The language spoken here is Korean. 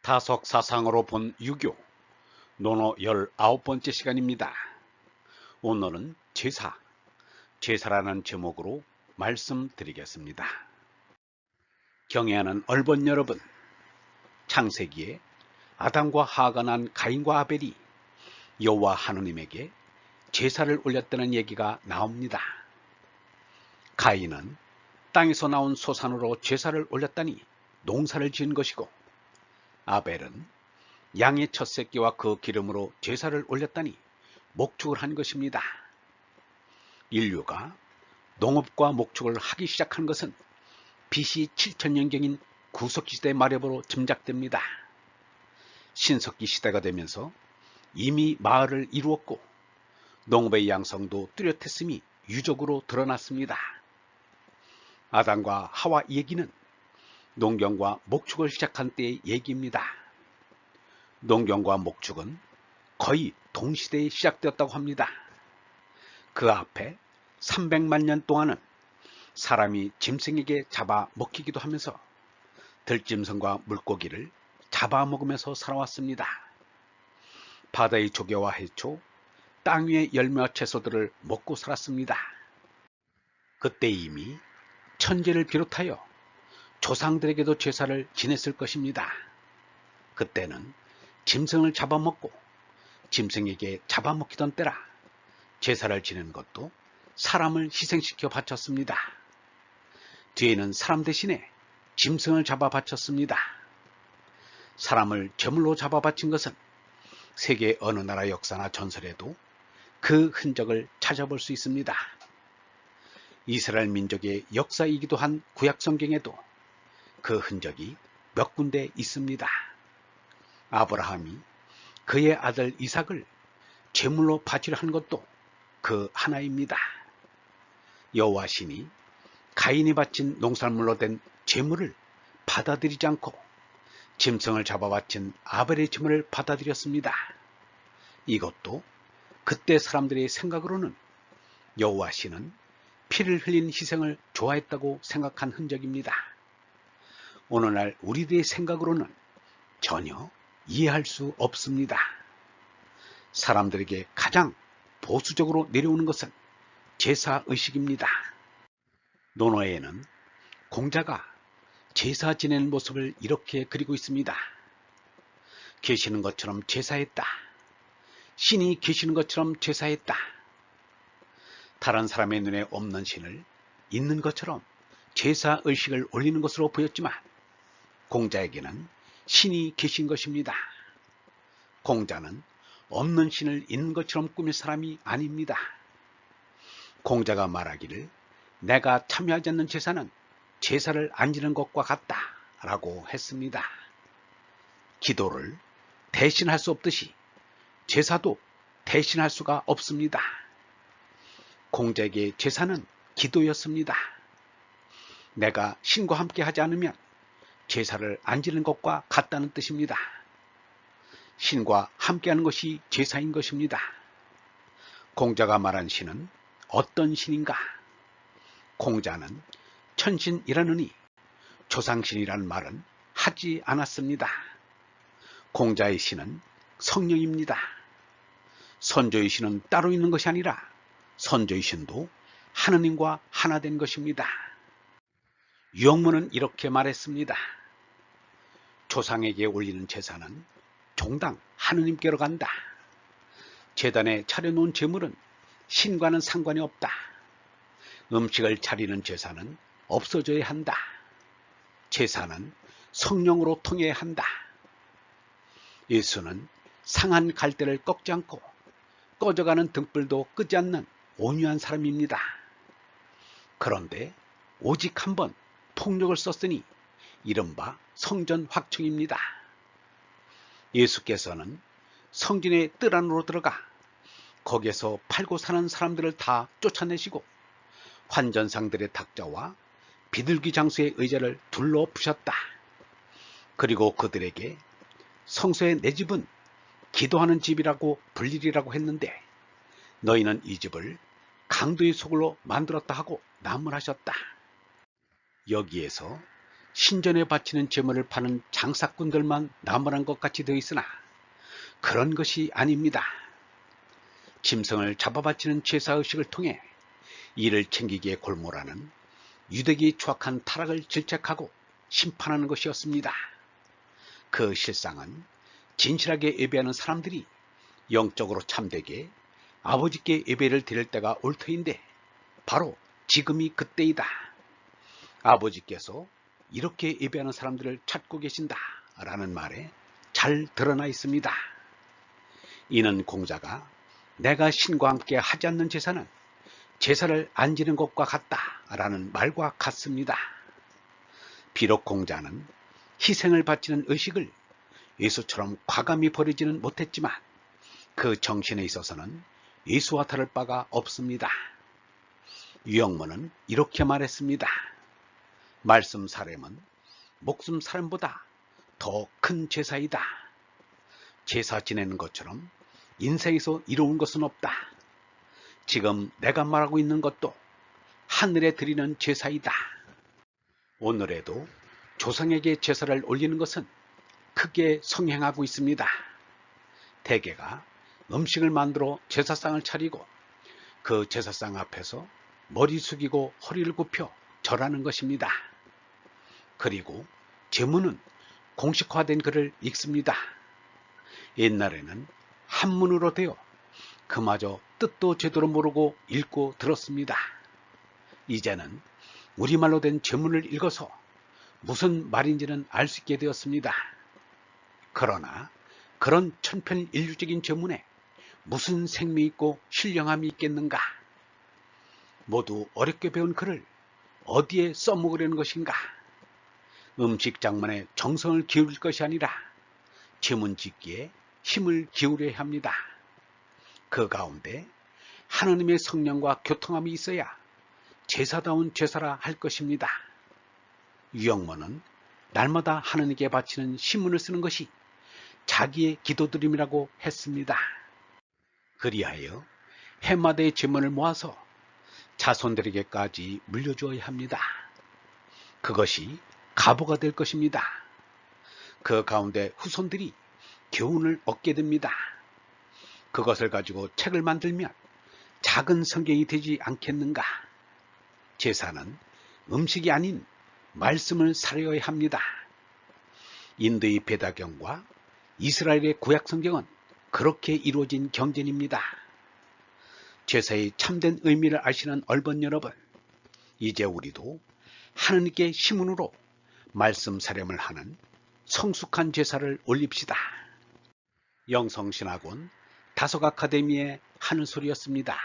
다속 사상으로 본 유교 논어 19번째 시간입니다. 오늘은 제사라는 제목으로 말씀드리겠습니다. 경애하는 얼본 여러분, 창세기에 아담과 하와가 난 가인과 아벨이 여호와 하느님에게 제사를 올렸다는 얘기가 나옵니다. 가인은 땅에서 나온 소산으로 제사를 올렸다니 농사를 지은 것이고, 아벨은 양의 첫 새끼와 그 기름으로 제사를 올렸다니 목축을 한 것입니다. 인류가 농업과 목축을 하기 시작한 것은 BC 7000년경인 구석기 시대 말엽으로 짐작됩니다. 신석기 시대가 되면서 이미 마을을 이루었고 농업의 양성도 뚜렷했음이 유적으로 드러났습니다. 아담과 하와 얘기는 농경과 목축을 시작한 때의 얘기입니다. 농경과 목축은 거의 동시대에 시작되었다고 합니다. 그 앞에 300만 년 동안은 사람이 짐승에게 잡아먹히기도 하면서 들짐승과 물고기를 잡아먹으면서 살아왔습니다. 바다의 조개와 해초, 땅 위의 열매와 채소들을 먹고 살았습니다. 그때 이미 천지를 비롯하여 조상들에게도 제사를 지냈을 것입니다. 그때는 짐승을 잡아먹고 짐승에게 잡아먹히던 때라 제사를 지내는 것도 사람을 희생시켜 바쳤습니다. 뒤에는 사람 대신에 짐승을 잡아 바쳤습니다. 사람을 제물로 잡아 바친 것은 세계 어느 나라 역사나 전설에도 그 흔적을 찾아볼 수 있습니다. 이스라엘 민족의 역사이기도 한 구약 성경에도 그 흔적이 몇 군데 있습니다. 아브라함이 그의 아들 이삭을 제물로 바치려 한 것도 그 하나입니다. 여호와 신이 가인이 바친 농산물로 된 제물을 받아들이지 않고 짐승을 잡아 바친 아벨의 제물을 받아들였습니다. 이것도 그때 사람들의 생각으로는 여호와 신은 피를 흘린 희생을 좋아했다고 생각한 흔적입니다. 오늘날 우리들의 생각으로는 전혀 이해할 수 없습니다. 사람들에게 가장 보수적으로 내려오는 것은 제사의식입니다. 논어에는 공자가 제사 지내는 모습을 이렇게 그리고 있습니다. 계시는 것처럼 제사했다. 신이 계시는 것처럼 제사했다. 다른 사람의 눈에 없는 신을 있는 것처럼 제사의식을 올리는 것으로 보였지만 공자에게는 신이 계신 것입니다. 공자는 없는 신을 있는 것처럼 꾸밀 사람이 아닙니다. 공자가 말하기를 내가 참여하지 않는 제사는 제사를 안 지는 것과 같다 라고 했습니다. 기도를 대신할 수 없듯이 제사도 대신할 수가 없습니다. 공자에게 제사는 기도였습니다. 내가 신과 함께 하지 않으면 제사를 안 지는 것과 같다는 뜻입니다. 신과 함께하는 것이 제사인 것입니다. 공자가 말한 신은 어떤 신인가? 공자는 천신이라느니 조상신이라는 말은 하지 않았습니다. 공자의 신은 성령입니다. 선조의 신은 따로 있는 것이 아니라 선조의 신도 하느님과 하나 된 것입니다. 유영문은 이렇게 말했습니다. 조상에게 올리는 제사는 종당 하느님께로 간다. 제단에 차려놓은 제물은 신과는 상관이 없다. 음식을 차리는 제사는 없어져야 한다. 제사는 성령으로 통해야 한다. 예수는 상한 갈대를 꺾지 않고 꺼져가는 등불도 끄지 않는 온유한 사람입니다. 그런데 오직 한 번 폭력을 썼으니 이른바 성전 확충입니다. 예수께서는 성전의 뜰 안으로 들어가 거기에서 팔고 사는 사람들을 다 쫓아내시고 환전상들의 탁자와 비둘기 장수의 의자를 둘러 부셨다. 그리고 그들에게 성소의 내 집은 기도하는 집이라고 불리리라고 했는데 너희는 이 집을 강도의 소굴로 만들었다 하고 난문하셨다. 여기에서 신전에 바치는 제물을 파는 장사꾼들만 나무란 것 같이 되어 있으나 그런 것이 아닙니다. 짐승을 잡아 바치는 제사의식을 통해 이를 챙기기에 골몰하는 유대기 추악한 타락을 질책하고 심판하는 것이었습니다. 그 실상은 진실하게 예배하는 사람들이 영적으로 참되게 아버지께 예배를 드릴 때가 올 터인데 바로 지금이 그때이다. 아버지께서 이렇게 예배하는 사람들을 찾고 계신다 라는 말에 잘 드러나 있습니다. 이는 공자가 내가 신과 함께 하지 않는 제사는 제사를 안 지는 것과 같다 라는 말과 같습니다. 비록 공자는 희생을 바치는 의식을 예수처럼 과감히 버리지는 못했지만 그 정신에 있어서는 예수와 다를 바가 없습니다. 유영모는 이렇게 말했습니다. 말씀 사람은 목숨 사람보다 더 큰 제사이다. 제사 지내는 것처럼 인생에서 이로운 것은 없다. 지금 내가 말하고 있는 것도 하늘에 드리는 제사이다. 오늘에도 조상에게 제사를 올리는 것은 크게 성행하고 있습니다. 대개가 음식을 만들어 제사상을 차리고 그 제사상 앞에서 머리 숙이고 허리를 굽혀 절하는 것입니다. 그리고 제문은 공식화된 글을 읽습니다. 옛날에는 한문으로 되어 그마저 뜻도 제대로 모르고 읽고 들었습니다. 이제는 우리말로 된 제문을 읽어서 무슨 말인지는 알 수 있게 되었습니다. 그러나 그런 천편일률적인 제문에 무슨 생미 있고 신령함이 있겠는가? 모두 어렵게 배운 글을 어디에 써먹으려는 것인가? 음식 장만에 정성을 기울일 것이 아니라 제문 짓기에 힘을 기울여야 합니다. 그 가운데 하느님의 성령과 교통함이 있어야 제사다운 제사라 할 것입니다. 유영모는 날마다 하느님께 바치는 신문을 쓰는 것이 자기의 기도드림이라고 했습니다. 그리하여 해마다의 제문을 모아서 자손들에게까지 물려주어야 합니다. 그것이 가보가 될 것입니다. 그 가운데 후손들이 교훈을 얻게 됩니다. 그것을 가지고 책을 만들면 작은 성경이 되지 않겠는가? 제사는 음식이 아닌 말씀을 사려야 합니다. 인도의 베다경과 이스라엘의 구약성경은 그렇게 이루어진 경전입니다. 제사의 참된 의미를 아시는 얼번 여러분, 이제 우리도 하느님께 시문으로 말씀 사령을 하는 성숙한 제사를 올립시다. 영성신학원 다속 아카데미의 하늘소리였습니다.